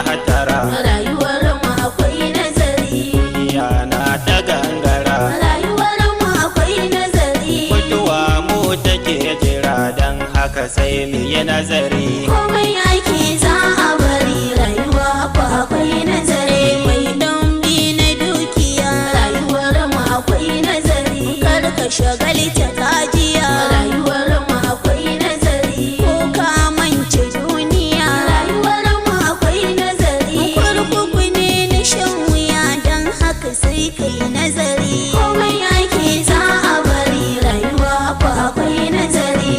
hatara, rayuwar mu akwai nazari, duniya na ta gangara, rayuwar mu akwai nazari, mutuwa mu take jira don haka sai mu yi nazari. komai ake za a bari, rayuwa fa akwai nazari, mai dambi na dukiya, rayuwar mu akwai nazari, kar ka shagalta kajiya, rayuwar mu akwai nazari, ko ka mance duniya, rayuwar mu akwai nazari, kurkuku ne na shan wuya don haka sai kai nazari, komai ake za a bari, rayuwa fa akwai nazari,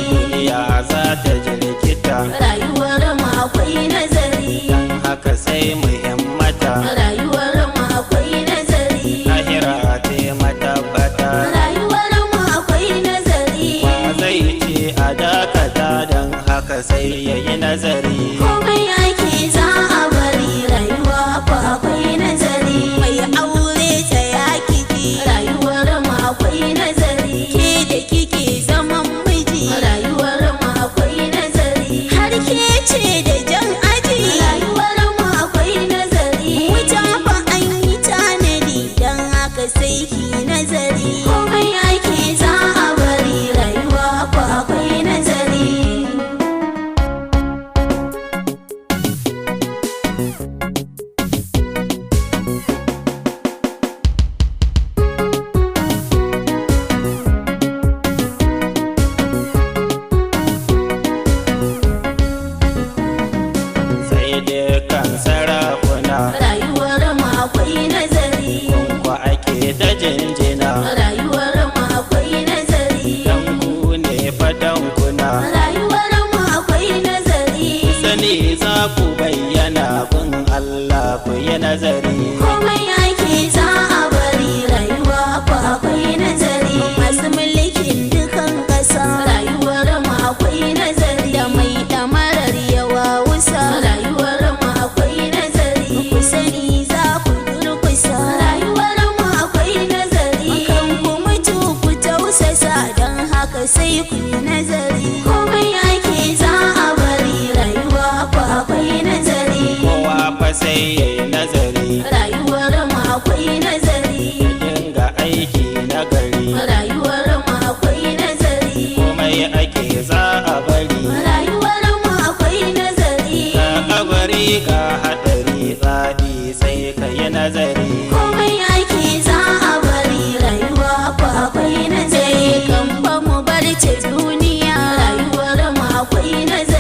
Ya za ta jirkita, rayuwar mu akwai nazari, don haka sai mu himmata, rayuwar mu akwai nazari, lahira ta matabbata. rayuwar mu akwai nazari, Ba zai ce a dakata don haka sai ya yi nazari. komai ake za a bari, rayuwa fa akwai nazari, mai aure ta yaki ji, rayuwar mu akwai nazari, ke da kike zaman miji, rayuwar mu akwai nazari, har ke ce da jan aji, rayuwar mu akwai nazari, wuta fa an yi tanadi don haka sai ki nazari, komai ake za a bari, rayuwa fa akwai nazari. Sai dai kan sarakuna, Rayuwar mu akwai nazari, kwa ake ta jinjina, rayuwar mu akwai nazari, don ku ne fadankuna. rayuwar mu akwai nazari, Sani za ku bayyana bin Allah ku yi nazari. komai ake za a bari, rayuwa fa akwai nazari, masu mulkin dukan ƙasa, rayuwar mu akwai nazari, da mai ɗamarar yawa wusa, rayuwar mu akwai nazari, ku sani za ku durkusa, rayuwar mu akwai nazari, kan ku mutu ku tausasa don haka sai ku yi nazari, komai ake za a bari, rayuwa fa akwai nazari, Kowa fa sai ya yi nazari, rayuwar mu akwai nazari, ya dinga aiki na gari. rayuwar mu akwai nazari, Komai ake za a bari, rayuwar mu akwai nazari, ka kabari ka haɗari tsadi sai ka yi nazari. komai ake za a bari, rayuwa fa akwai nazari, kan fa mu bar ta duniya, rayuwar mu akwai nazari.